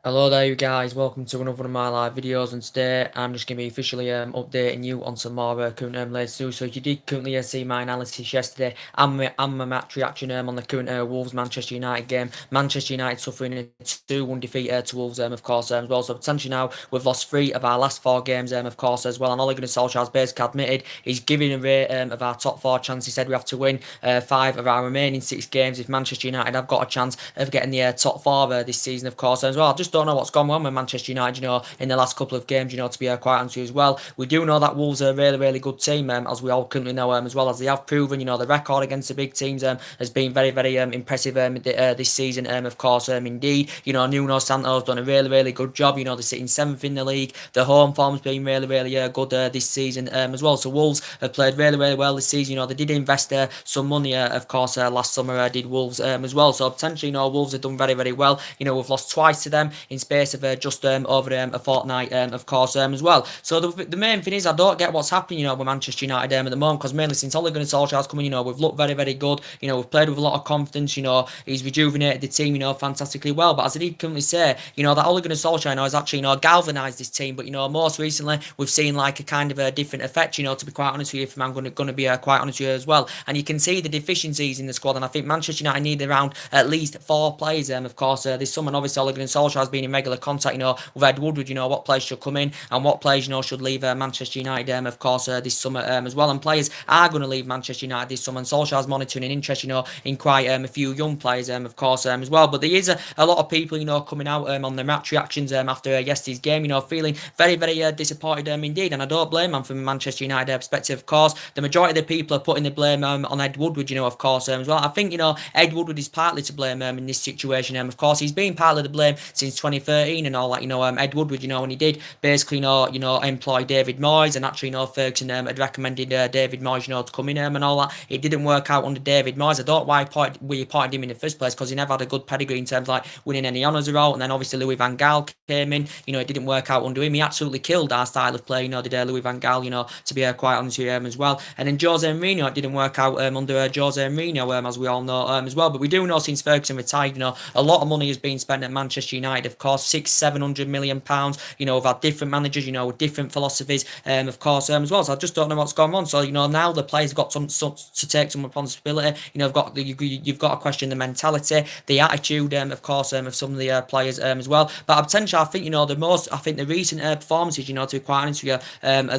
Hello there you guys, welcome to another one of my live videos, and today I'm just going to be officially updating you on some more current latest news. So if you did currently see my analysis yesterday and my match reaction on the current Wolves-Manchester United game, Manchester United suffering a 2-1 defeat to Wolves of course as well. So potentially now we've lost 3 of our last 4 games of course as well, and Ole Gunnar Solskjaer's basically admitted he's giving away of our top 4 chances. He said we have to win 5 of our remaining 6 games if Manchester United have got a chance of getting the top 4 this season of course as well. I just don't know what's gone wrong with Manchester United, in the last couple of games, to be quite honest with you as well. We do know that Wolves are a really, really good team, as we all currently know, as well as they have proven, the record against the big teams has been very, very impressive this season, of course, indeed. Nuno Santo's done a really, really good job. They're sitting 7th in the league. The home form's been really, really good this season as well. So Wolves have played really, really well this season. They did invest some money, of course, last summer did Wolves as well. So potentially, Wolves have done very, very well. We've lost twice to them in space of just over a fortnight, of course, as well. So the main thing is I don't get what's happening, with Manchester United at the moment, because mainly since Ole Gunnar Solskjaer's coming, we've looked very, very good. We've played with a lot of confidence. He's rejuvenated the team, fantastically well. But as I did currently say, that Ole Gunnar Solskjaer has actually, galvanised this team. But most recently we've seen like a kind of a different effect. To be quite honest with you, if I'm going to be quite honest with you as well. And you can see the deficiencies in the squad. And I think Manchester United need around at least 4 players. Of course, this summer, and obviously Ole Gunnar Solskjaer has been in regular contact, with Ed Woodward, what players should come in and what players, should leave Manchester United, of course, this summer as well. And players are going to leave Manchester United this summer. And Solskjaer's monitoring and interest, in quite a few young players, of course, as well. But there is a lot of people, coming out on the match reactions after yesterday's game, feeling very, very disappointed indeed. And I don't blame them from a Manchester United perspective, of course. The majority of the people are putting the blame on Ed Woodward, of course, as well. I think, Ed Woodward is partly to blame in this situation. Of course, he's been partly to blame since 2013 and all that. Ed Woodward, when he did basically, employ David Moyes, and actually, Ferguson had recommended David Moyes, to come in and all that. It didn't work out under David Moyes. I don't know why we appointed him in the first place, because he never had a good pedigree in terms of like winning any honours or all. And then obviously Louis van Gaal came in. It didn't work out under him. He absolutely killed our style of play. Did Louis van Gaal, to be quite honest with him as well. And then Jose Mourinho, it didn't work out under Jose Mourinho, as we all know as well. But we do know since Ferguson retired, a lot of money has been spent at Manchester United. Of course, 600-700 million pounds. We've had different managers, with different philosophies, of course, as well. So I just don't know what's going on. So now the players have got some to take some responsibility. You've got to question the mentality, the attitude, of course, of some of the players as well. But potentially, I think the recent performances, to be quite honest with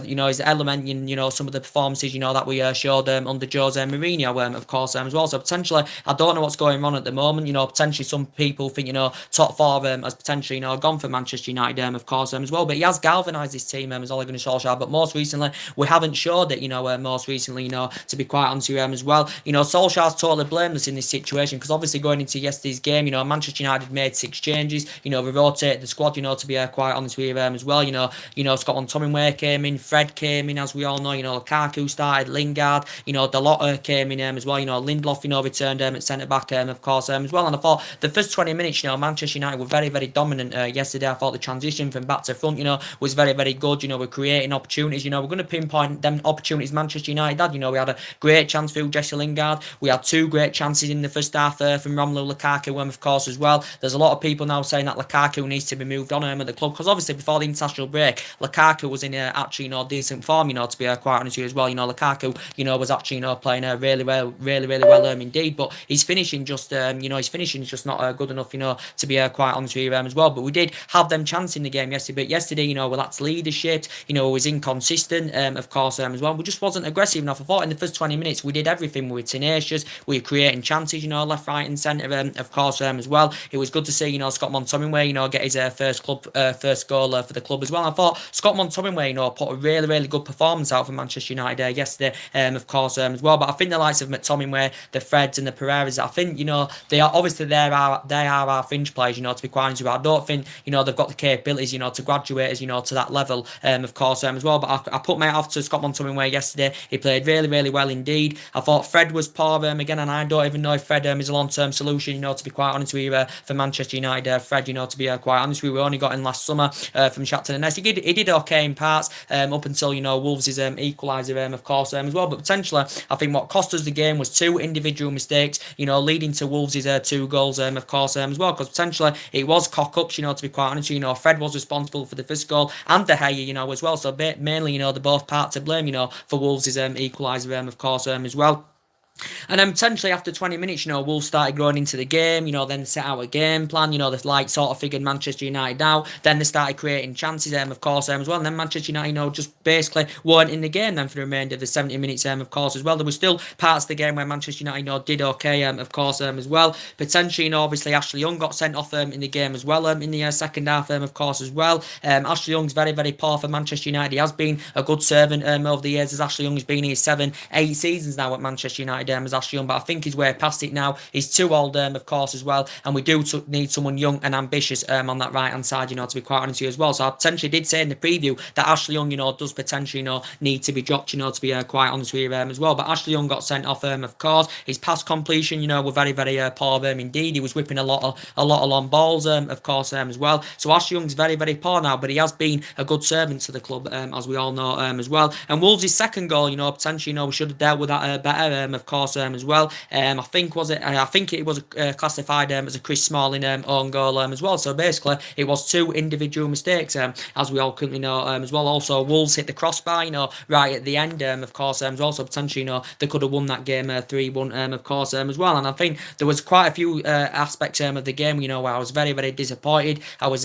you, is the element in some of the performances that we showed under Jose Mourinho, of course, as well. So potentially, I don't know what's going on at the moment. Potentially some people think top 4 has potentially gone for Manchester United, of course, as well. But he has galvanised this team as Ole Gunnar Solskjaer. But most recently, we haven't showed it. Most recently, to be quite honest with him as well. Solskjaer's totally blameless in this situation, because obviously going into yesterday's game, Manchester United made 6 changes. We rotated the squad. To be quite honest with him as well. Scott McTominay came in, Fred came in, as we all know. Lukaku started, Lingard. Dalot came in as well. Lindelof, returned at centre back, of course, as well. And I thought the first 20 minutes, Manchester United were very, very dominant yesterday. I thought the transition from back to front, was very, very good. We're creating opportunities. We're going to pinpoint them opportunities Manchester United had. We had a great chance through Jesse Lingard. We had 2 great chances in the first half from Romelu Lukaku, of course, as well. There's a lot of people now saying that Lukaku needs to be moved on at the club, because obviously before the international break, Lukaku was in actually, decent form, to be quite honest with you as well. Lukaku, was actually, playing really well, really, really well indeed. But his finishing just, his finishing is just not good enough, to be quite honest with you as well. But we did have them chance in the game yesterday. But yesterday, we lacked leadership. Was inconsistent, of course, as well. We just wasn't aggressive enough. I thought in the first 20 minutes we did everything. We were tenacious. We were creating chances, left, right, and centre, of course, as well. It was good to see, Scott McTominay, get his first goal for the club as well. I thought Scott McTominay, put a really, really good performance out for Manchester United yesterday, of course, as well. But I think the likes of McTominay, the Freds, and the Pereiras, I think, they are obviously they are our fringe players, to be quite honest with you. I don't think, they've got the capabilities, to graduate us, to that level, of course, as well. But I put my hat off to Scott McTominay yesterday. He played really, really well indeed. I thought Fred was poor again, and I don't even know if Fred is a long-term solution, to be quite honest with you, for Manchester United. Fred, to be quite honest with you, we only got in last summer from Shakhtar Donetsk. He did okay in parts up until, Wolves' equaliser, of course, as well. But potentially, I think what cost us the game was 2 individual mistakes, leading to Wolves' 2 goals, of course, as well. Because potentially it was cock-ups, to be quite honest. Fred was responsible for the first goal and De Gea, as well. So mainly, they're both part to blame, for Wolves' equaliser, of course, as well. And then potentially after 20 minutes, Wolves started growing into the game, then set out a game plan, they like sort of figured Manchester United out. Then they started creating chances, of course, as well. And then Manchester United, just basically weren't in the game then for the remainder of the 70 minutes, of course, as well. There were still parts of the game where Manchester United, did okay, of course, as well. Potentially, obviously Ashley Young got sent off in the game as well, in the second half, of course, as well. Ashley Young's very, very poor for Manchester United. He has been a good servant over the years, as Ashley Young has been here 7-8 seasons now at Manchester United, as Ashley Young, but I think he's way past it now. He's too old, of course, as well, and we do need someone young and ambitious on that right hand side, to be quite honest with you as well. So I potentially did say in the preview that Ashley Young, does potentially, need to be dropped, to be quite honest with you as well. But Ashley Young got sent off, of course. His pass completion, were very, very poor indeed. He was whipping a lot of long balls, of course, as well. So Ashley Young's very, very poor now, but he has been a good servant to the club, as we all know, as well. And Wolves' second goal, potentially, we should have dealt with that better, of course, as well. I think it was classified as a Chris Smalling own goal as well. So basically, it was two individual mistakes, as we all currently know, as well. Also, Wolves hit the crossbar, right at the end, of course, as well. So potentially, they could have won that game 3-1, of course, as well. And I think there was quite a few aspects of the game, where I was very, very disappointed. I was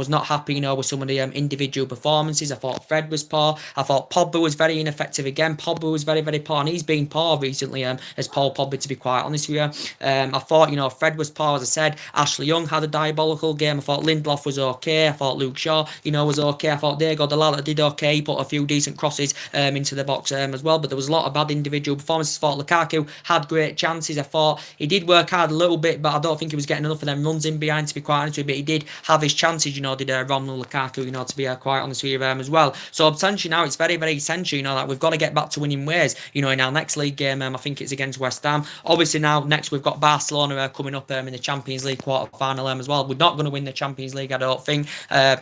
not happy, with some of the individual performances. I thought Fred was poor. I thought Pogba was very ineffective again. Pogba was very, very poor, and he's been poor recently, as Paul Pogba, to be quite honest with you. I thought, Fred was poor, as I said. Ashley Young had a diabolical game. I thought Lindelof was okay. I thought Luke Shaw, was okay. I thought Diego Dalot did okay. He put a few decent crosses into the box as well, but there was a lot of bad individual performances. I thought Lukaku had great chances. I thought he did work hard a little bit, but I don't think he was getting enough of them runs in behind, to be quite honest with you. But he did have his chances, did Romelu Lukaku, to be quite honest with you as well. So potentially now it's very, very essential, that we've got to get back to winning ways, in our next league game. I think it's against West Ham. Obviously now next we've got Barcelona coming up in the Champions League quarter final as well. We're not going to win the Champions League, I don't think.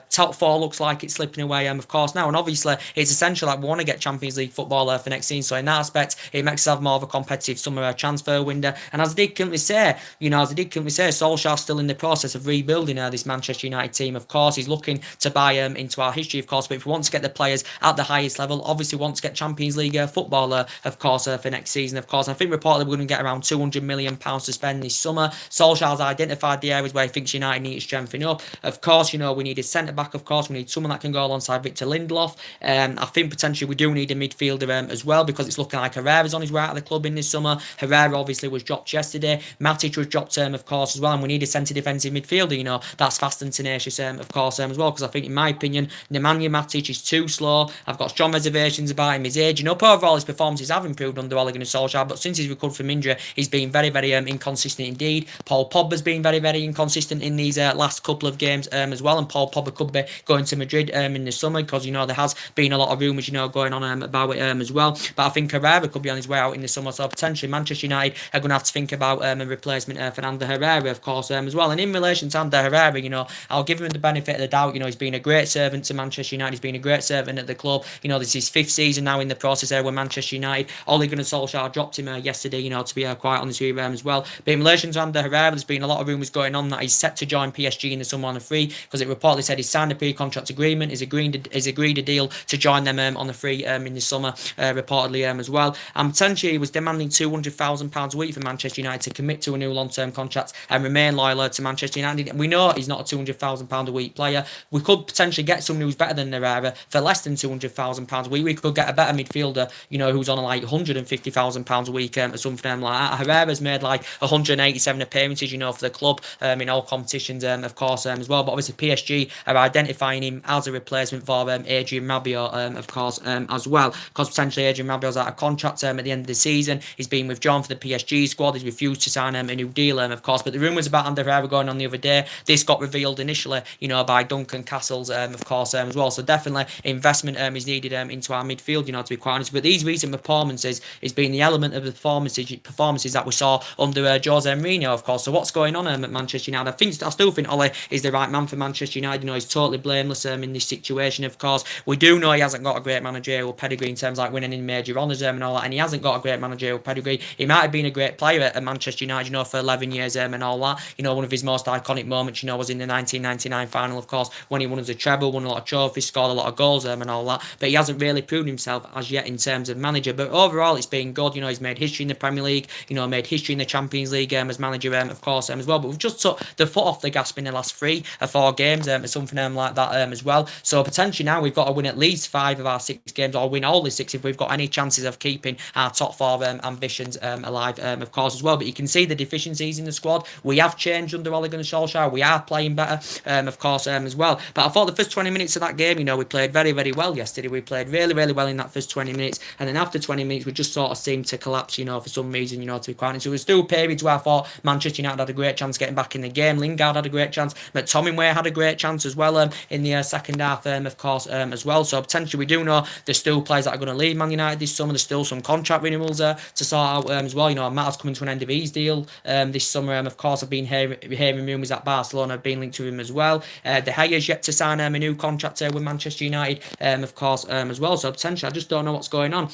Top four looks like it's slipping away, of course, now, and obviously it's essential that we want to get Champions League football for next season. So in that aspect, it makes us have more of a competitive summer transfer window. And as I did currently say, Solskjaer's still in the process of rebuilding this Manchester United team. Of course, he's looking to buy into our history, of course. But if we want to get the players at the highest level, obviously want to get Champions League football, of course, for next season, of course. And I think reportedly we're going to get around £200 million to spend this summer. Solskjaer's identified the areas where he thinks United need to strengthen up. Of course, we need a centre back. Of course, we need someone that can go alongside Victor Lindelof. I think potentially we do need a midfielder as well, because it's looking like Herrera's on his way out of the club in this summer. Herrera obviously was dropped yesterday. Matic was dropped, of course, as well. And we need a centre defensive midfielder, that's fast and tenacious, of course, as well. Because I think, in my opinion, Nemanja Matic is too slow. I've got strong reservations about him, his age. Overall his performances have improved under Ole Gunnar Solskjaer, but since he's recovered from injury, he's been very, very inconsistent indeed. Paul Pogba's been very, very inconsistent in these last couple of games as well, and Paul Pogba could be going to Madrid in the summer, because there has been a lot of rumours going on about it as well. But I think Herrera could be on his way out in the summer, so potentially Manchester United are going to have to think about a replacement for Ander Herrera, of course, as well. And in relation to Ander Herrera, I'll give him the benefit of the doubt. He's been a great servant to Manchester United. He's been a great servant at the club. This is his fifth season now in the process there with Manchester United. Ole Gunnar Solskjaer dropped him yesterday, to be quite honest with you as well. But in relation to Ander Herrera, there's been a lot of rumours going on that he's set to join PSG in the summer on a free, because it reportedly said he's signed a pre-contract agreement, he's agreed a deal to join them on the free in the summer, reportedly as well. And potentially he was demanding £200,000 a week for Manchester United to commit to a new long-term contract and remain loyal to Manchester United. We know he's not a £200,000 a week player. We could potentially get someone who's better than Herrera for less than £200,000 a week. We could get a better midfielder, who's on like £150,000 a week or something like that. Herrera's made like 187 appearances, for the club in all competitions, of course, as well. But obviously PSG are identifying him as a replacement for Adrien Rabiot, of course, as well, because potentially Adrien Rabiot's out of contract at the end of the season. He's been withdrawn for the PSG squad. He's refused to sign a new deal, of course. But the rumours about Ander Herrera going on the other day, this got revealed initially, by Duncan Castles, of course, as well. So definitely investment is needed into our midfield, to be quite honest. But these recent performances, it's been the element of the performances that we saw under Jose Mourinho, of course. So what's going on at Manchester United? I still think Ole is the right man for Manchester United. You know, he's totally blameless in this situation, of course. We do know he hasn't got a great managerial pedigree in terms of like winning in major honours and all that, and he hasn't got a great managerial pedigree. He might have been a great player at Manchester United, you know, for 11 years and all that. You know, one of his most iconic moments, you know, was in the 1999 final, of course, when he won as a treble, won a lot of trophies, scored a lot of goals and all that. But he hasn't really proven himself as yet in terms of manager. But overall, it's been good. You know, he's made history in the Premier League, you know, made history in the Champions League as manager, of course, as well. But we've just took the foot off the gas in the last 3 or 4 games, or something like that as well. So potentially now we've got to win at least 5 of our 6 games, or win all the 6 if we've got any chances of keeping our top 4 ambitions alive, of course, as well. But you can see the deficiencies in the squad. We have changed under Ole Gunnar Solskjaer. We are playing better, of course, as well. But I thought the first 20 minutes of that game, you know, we played very, very well yesterday. We played really, really well in that first 20 minutes. And then after 20 minutes, we just sort of seemed to collapse, you know, for some reason, you know, to be quite honest. So there were still periods where I thought Manchester United had a great chance getting back in the game. Lingard had a great chance. McTominay had a great chance as well in the second half, of course, as well. So potentially we do know there's still players that are going to leave Man United this summer. There's still some contract renewals to sort out as well. You know, Matt's coming to an end of his deal this summer. Of course, I've been hearing rumours that Barcelona have been linked to him as well. De Gea's yet to sign a new contract with Manchester United, of course, as well. So potentially, I just don't know what's going on.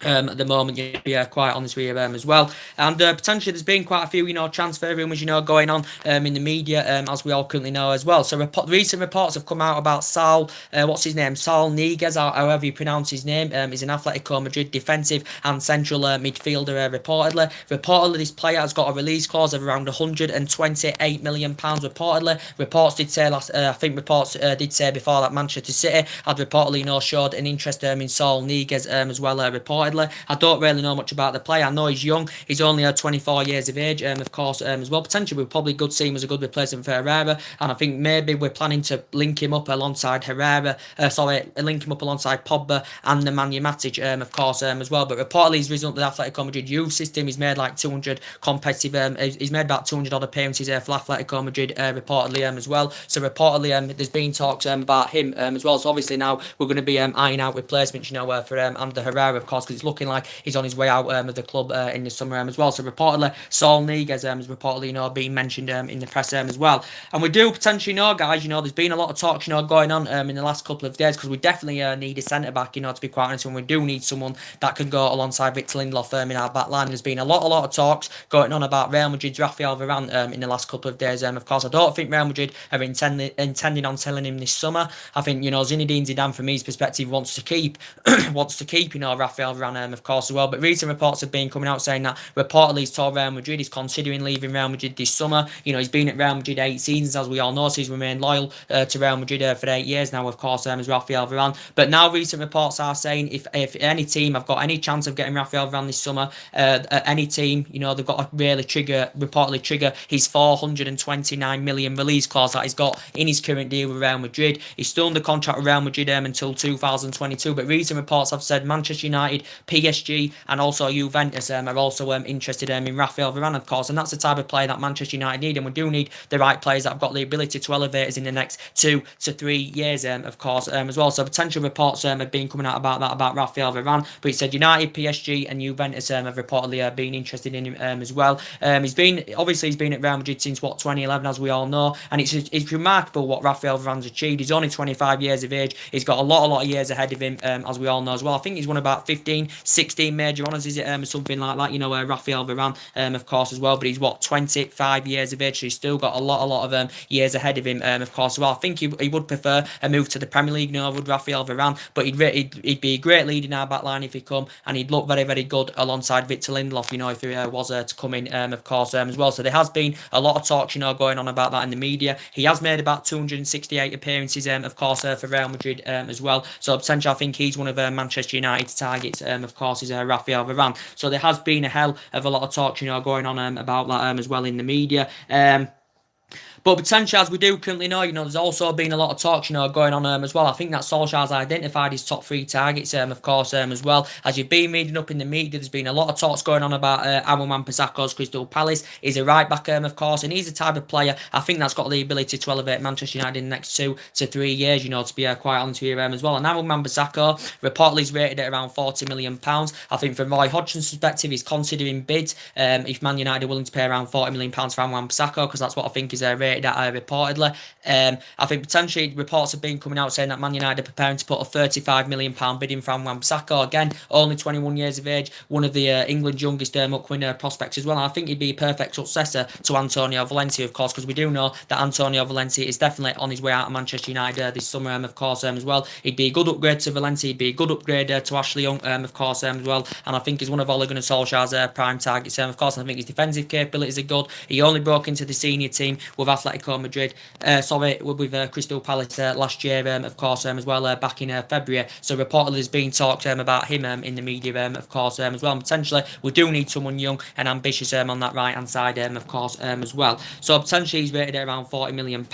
At the moment, to be quite honest with you, as well. And potentially there's been quite a few, you know, transfer rumours, you know, going on in the media, as we all currently know as well. So recent reports have come out about Saul, what's his name? Saul Niguez, or however you pronounce his name. He's an Atletico Madrid defensive and central midfielder, reportedly. Reportedly, this player has got a release clause of around £128 million, reportedly. Reports did say did say before that Manchester City had reportedly, you know, showed an interest in Saul Niguez as well, reportedly. I don't really know much about the player. I know he's young. He's only 24 years of age, of course, as well. Potentially, we'll probably see him as a good replacement for Herrera, and I think maybe we're planning to link him up alongside link him up alongside Pogba and Nemanja Matic, of course, as well. But reportedly, he's risen up the Atletico Madrid youth system. He's made like 200 competitive. He's made about 200 odd appearances for Atletico Madrid, reportedly, as well. So reportedly, there's been talks about him as well. So obviously now we're going to be eyeing out replacements, you know, for Ander Herrera, of course, because it's looking like he's on his way out of the club in the summer as well. So reportedly, Saul Niguez is reportedly, you know, being mentioned in the press as well. And we do potentially know, guys, you know, there's been a lot of talks, you know, going on in the last couple of days, because we definitely need a centre back, you know, to be quite honest, and we do need someone that can go alongside Victor Lindelof in our back line. There's been a lot of talks going on about Real Madrid's Rafael Varane in the last couple of days. Of course, I don't think Real Madrid are intending on selling him this summer. I think, you know, Zinedine Zidane, from his perspective, wants to keep, you know, Rafael Varane, of course, as well. But recent reports have been coming out saying that reportedly he's told Real Madrid he's considering leaving Real Madrid this summer. You know, he's been at Real Madrid 8 seasons, as we all know, so he's remained loyal to Real Madrid for 8 years now, of course, as Rafael Varane. But now recent reports are saying if any team have got any chance of getting Rafael Varane this summer, any team, you know, they've got to really reportedly trigger his 429 million release clause that he's got in his current deal with Real Madrid. He's still under contract with Real Madrid until 2022, but recent reports have said Manchester United, PSG and also Juventus are also interested in Rafael Varane, of course, and that's the type of player that Manchester United need, and we do need the right players that have got the ability to elevate us in the next 2 to 3 years, of course, as well. So potential reports have been coming out about Rafael Varane, but he said United, PSG and Juventus have reportedly been interested in him as well. He's been at Real Madrid since 2011, as we all know, and it's remarkable what Rafael Varane's achieved. He's only 25 years of age. He's got a lot of years ahead of him, as we all know as well. I think he's won about 15, 16 major honours, is it, something like that, you know, Rafael Varane, of course, as well. But he's 25 years of age, so he's still got a lot of years ahead of him, of course, as well. I think he would prefer a move to the Premier League, you know, would Rafael Varane, but he'd be a great lead in our back line if he come, and he'd look very, very good alongside Victor Lindelof, you know, if he was to come in, of course, as well. So there has been a lot of talks, you know, going on about that in the media. He has made about 268 appearances, of course, for Real Madrid, as well. So potentially, I think he's one of Manchester United's targets, of course, is Rafael Varane. So there has been a hell of a lot of talk, you know, going on about that as well in the media. But potentially, as we do currently know, there's also been a lot of talks, going on as well. I think that Solskjaer's identified his top three targets, of course, as well. As you've been reading up in the media, there's been a lot of talks going on about Aaron Wan-Bissaka's Crystal Palace. He's a right back, of course, and he's the type of player I think that's got the ability to elevate Manchester United in the next 2 to 3 years, to be quite honest with you, as well. And Aaron Wan-Bissaka reportedly is rated at around £40 million. I think from Roy Hodgson's perspective, he's considering bids if Man United are willing to pay around £40 million for Aaron Wan-Bissaka, because that's what I think is rated at reportedly. I think potentially reports have been coming out saying that Man United are preparing to put a £35 million bid in for Aaron Wan-Bissaka. Again, only 21 years of age, one of the England's youngest upcoming prospects as well. And I think he'd be a perfect successor to Antonio Valencia, of course, because we do know that Antonio Valencia is definitely on his way out of Manchester United this summer, of course, as well. He'd be a good upgrade to Valencia, he'd be a good upgrade to Ashley Young, of course, as well. And I think he's one of Ole Gunnar Solskjaer's prime targets, of course. And I think his defensive capabilities are good. He only broke into the senior team with Atletico Madrid, with Crystal Palace last year, of course, as well, back in February. So reportedly there's been talked about him in the media, of course, as well. And potentially we do need someone young and ambitious on that right hand side, of course, as well. So potentially he's rated at around £40 million.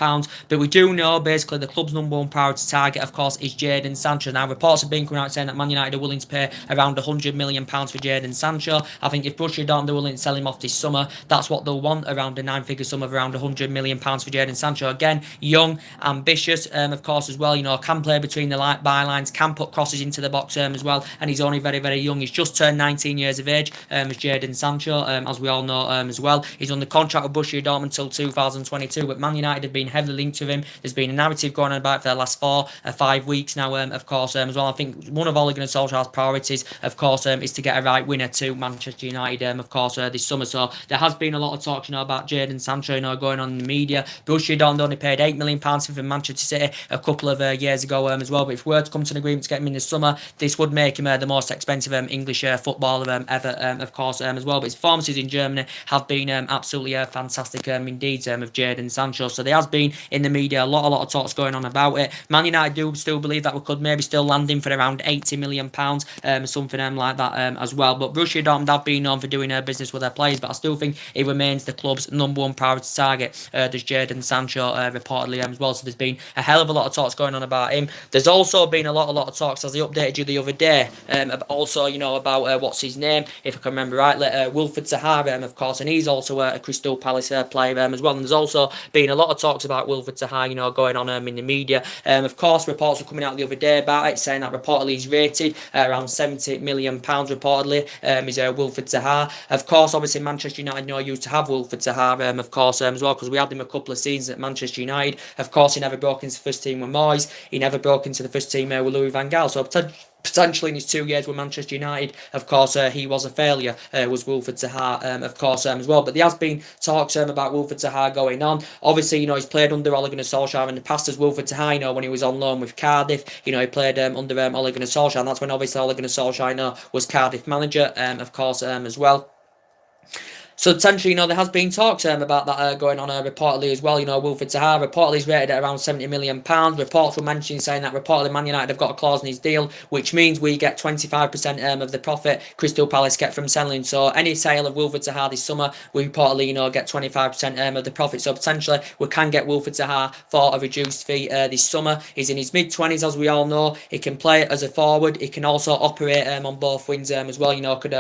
But we do know basically the club's number one priority target, of course, is Jadon Sancho. Now reports have been coming out saying that Man United are willing to pay around £100 million for Jadon Sancho. I think if Borussia Dortmund are willing to sell him off this summer, that's what they'll want, around a 9-figure sum of around £100 million for Jadon Sancho. Again, young, ambitious, of course, as well. Can play between the bylines, can put crosses into the box as well. And he's only very, very young. He's just turned 19 years of age, as Jadon Sancho, as we all know, as well. He's under contract with Borussia Dortmund until 2022, but Man United have been heavily linked to him. There's been a narrative going on about it for the last 4 or 5 weeks now, of course, as well. I think one of Ole Gunnar Solskjaer's priorities, of course, is to get a right winner to Manchester United, of course, this summer. So there has been a lot of talk, about Jadon Sancho, going on in the media. Borussia Dortmund only paid £8 million for him from Manchester City a couple of years ago, as well. But if we were to come to an agreement to get him in the summer, this would make him the most expensive English footballer ever, of course, as well. But his performances in Germany have been absolutely fantastic indeed, of Jadon Sancho. So there has been in the media a lot of talks going on about it. Man United do still believe that we could maybe still land him for around £80 million, something like that as well. But Borussia Dortmund have been known for doing business with their players, but I still think he remains the club's number one priority target. There's Jadon Sancho reportedly as well. So there's been a hell of a lot of talks going on about him. There's also been a lot of talks, as I updated you the other day, also about what's his name, if I can remember rightly, Wilfried Zaha, of course, and he's also a Crystal Palace player as well. And there's also been a lot of talks about Wilfried Zaha, going on in the media. Of course, reports were coming out the other day about it, saying that reportedly he's rated around £70 million reportedly, is Wilfried Zaha. Of course, obviously Manchester United used to have Wilfried Zaha, of course, as well, because we had him a couple of seasons at Manchester United. Of course, he never broke into the first team with Moyes. He never broke into the first team with Louis van Gaal. So potentially in his 2 years with Manchester United, of course, he was a failure, was Wilfried Zaha, of course, as well. But there has been talks about Wilfried Zaha going on. Obviously, he's played under Ole Gunnar Solskjaer in the past as Wilfried Zaha, when he was on loan with Cardiff. He played under Ole Gunnar Solskjaer, and that's when obviously Ole Gunnar Solskjaer was Cardiff manager, of course, as well. So potentially, there has been talks about that going on reportedly as well. Wilfried Zaha reportedly is rated at around £70 million. Reports were mentioning saying that reportedly Man United have got a clause in his deal, which means we get 25% of the profit Crystal Palace get from selling. So any sale of Wilfried Zaha this summer, we reportedly, get 25% of the profit. So potentially, we can get Wilfried Zaha for a reduced fee this summer. He's in his mid-20s, as we all know. He can play as a forward. He can also operate on both wings as well. Can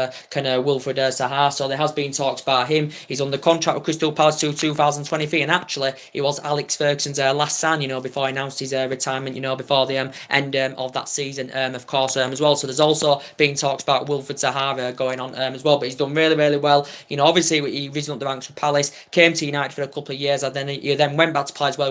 Wilfried Zaha. So there has been talks about him. He's under contract with Crystal Palace till 2023, and actually he was Alex Ferguson's last sign, before he announced his retirement, before the end of that season, of course, as well. So there's also been talks about Wilfried Zaha going on as well, but he's done really, really well. Obviously he risen up the ranks with Palace, came to United for a couple of years, and then he went back to Palace where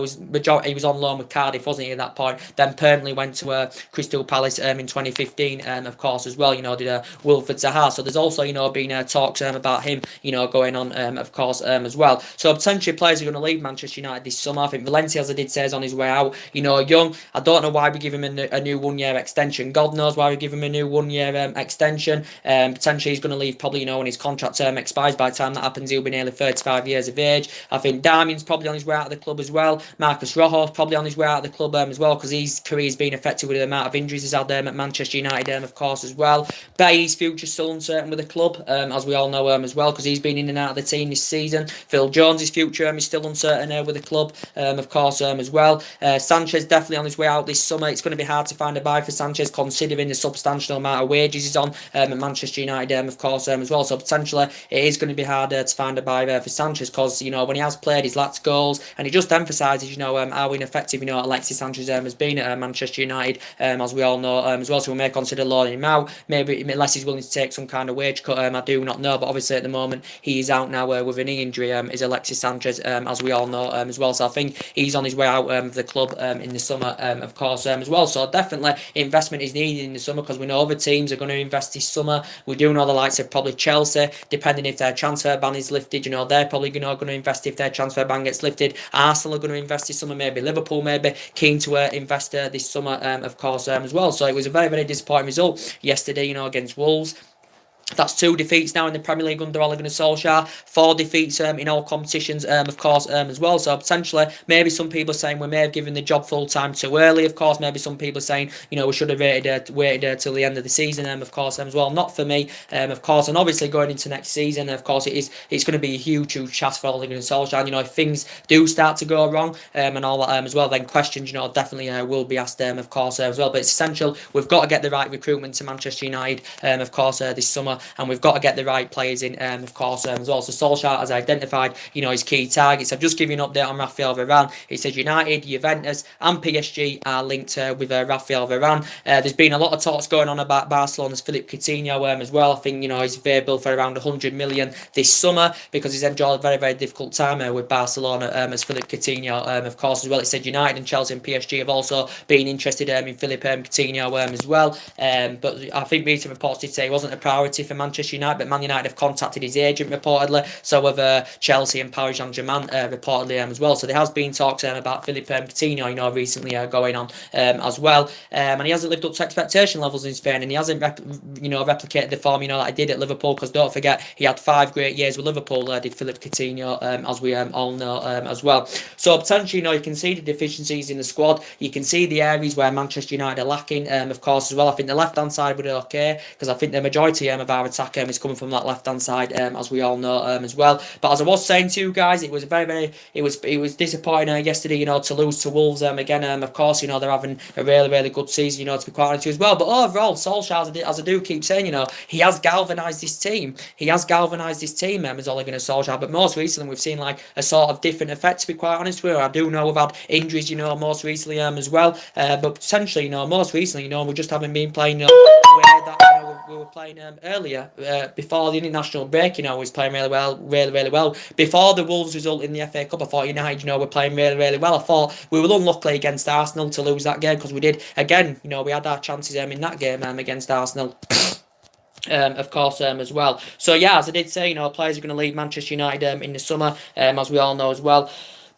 he was on loan with Cardiff, wasn't he, at that point? Then permanently went to Crystal Palace in 2015, of course, as well. Did Wilfried Zaha. So there's also been talks about him, going on, of course, as well. So potentially players are going to leave Manchester United this summer. I think Valencia, as I did say, is on his way out. Young. I don't know why we give him a new 1-year extension. God knows why we give him a new 1-year extension. Potentially he's going to leave probably, when his contract term expires. By the time that happens, he'll be nearly 35 years of age. I think Darmian's probably on his way out of the club as well. Marcus Rojo's probably on his way out of the club as well, because his career's been affected with the amount of injuries he's had at Manchester United, of course, as well. Bailly's future's still uncertain with the club, as we all know, as well, because he's been in and out of the team this season. Phil Jones's future is still uncertain with the club, of course, as well. Sanchez definitely on his way out this summer. It's going to be hard to find a buy for Sanchez considering the substantial amount of wages he's on at Manchester United, of course, as well. So potentially it is going to be harder to find a buy there for Sanchez because, you know, when he has played, he's lacked goals, and he just emphasises, you know, how ineffective, you know, Alexis Sanchez has been at Manchester United, as we all know, as well. So we may consider loaning him out, maybe unless he's willing to take some kind of wage cut. I do not know, but obviously at the moment he is out now with a knee injury. Is Alexis Sanchez, as we all know, as well. So I think he's on his way out of the club in the summer, of course, as well. So definitely investment is needed in the summer because we know other teams are going to invest this summer. We do know the likes of probably Chelsea, depending if their transfer ban is lifted, you know, they're probably going to invest if their transfer ban gets lifted. Arsenal are going to invest this summer, maybe Liverpool maybe keen to invest this summer, of course, as well. So it was a very, very disappointing result yesterday, you know, against Wolves. That's 2 defeats now in the Premier League under Ole Gunnar Solskjaer. 4 defeats in all competitions, of course, as well. So potentially, maybe some people are saying we may have given the job full time too early. Of course, maybe some people are saying, you know, we should have waited till the end of the season, of course, as well. Not for me, of course. And obviously going into next season, of course, it's going to be a huge task for Ole Gunnar Solskjaer. You know, if things do start to go wrong and all that as well, then questions, you know, definitely will be asked, of course, as well. But it's essential. We've got to get the right recruitment to Manchester United, of course, this summer. And we've got to get the right players in, of course, as well. So Solskjaer has identified, you know, his key targets. I've just given you an update on Rafael Varane. It says United, Juventus and PSG are linked with Rafael Varane. There's been a lot of talks going on about Barcelona's Philippe Coutinho as well. I think, you know, he's available for around 100 million this summer because he's enjoyed a very, very difficult time with Barcelona as Philippe Coutinho, of course, as well. It said United and Chelsea and PSG have also been interested in Philippe Coutinho as well. But I think recent reports did say it wasn't a priority for Manchester United, but Man United have contacted his agent reportedly, so have Chelsea and Paris Saint-Germain reportedly as well. So there has been talks about Philippe Coutinho, you know, recently going on as well, and he hasn't lived up to expectation levels in Spain, and he hasn't replicated the form, you know, that he did at Liverpool, because don't forget he had 5 great years with Liverpool, did Philippe Coutinho, as we all know as well. So potentially, you know, you can see the deficiencies in the squad, you can see the areas where Manchester United are lacking, of course, as well. I think the left hand side would be okay because I think the majority of our attack is coming from that left hand side, as we all know as well. But as I was saying to you guys, it was it was disappointing yesterday, you know, to lose to Wolves again. Of course, you know, they're having a really, really good season, you know, to be quite honest as well. But overall, Solskjaer, as I do keep saying, you know, he has galvanised this team. He has galvanised this team, as Ole Gunnar Solskjaer. But most recently, we've seen like a sort of different effect, to be quite honest with you. I do know we've had injuries, you know, most recently as well. But potentially, you know, most recently, you know, we just haven't been playing the way that, you know, we were playing earlier, before the international break. You know, we was playing really well, really well. Before the Wolves result in the FA Cup, I thought United, you know, were playing really well. I thought we were unlucky against Arsenal to lose that game, because we did. Again, you know, we had our chances in that game against Arsenal. Of course, as well. So yeah, as I did say, you know, players are going to leave Manchester United in the summer, as we all know as well.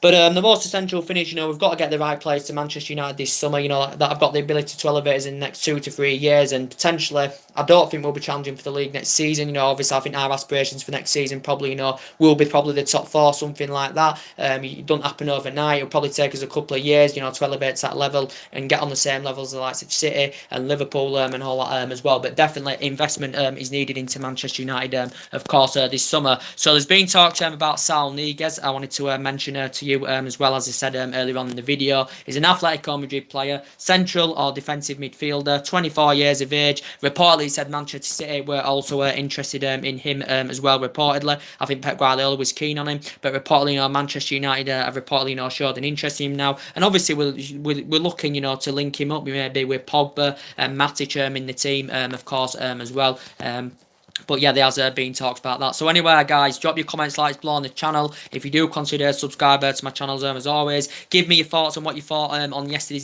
But the most essential finish, you know, we've got to get the right players to Manchester United this summer, you know, that have got the ability to elevate us in the next 2 to 3 years. And potentially, I don't think we'll be challenging for the league next season. You know, obviously, I think our aspirations for next season probably, you know, will be probably the top 4, something like that. It doesn't happen overnight. It'll probably take us a couple of years, you know, to elevate to that level and get on the same levels as the likes of City and Liverpool and all that as well. But definitely, investment is needed into Manchester United, of course, this summer. So there's been talks about Saul Niguez. I wanted to mention to you as well, as I said earlier on in the video. He's an Atletico Madrid player, central or defensive midfielder, 24 years of age. Reportedly said Manchester City were also interested in him as well, reportedly. I think Pep Guardiola was keen on him, but reportedly, you know, Manchester United have reportedly, you know, showed an interest in him now. And obviously, we're looking, you know, to link him up maybe with Pogba and Matic in the team, of course, as well. But yeah, there has been talks about that. So anyway, guys, drop your comments, likes below on the channel. If you do consider subscribing to my channel, as always, give me your thoughts on what you thought on yesterday's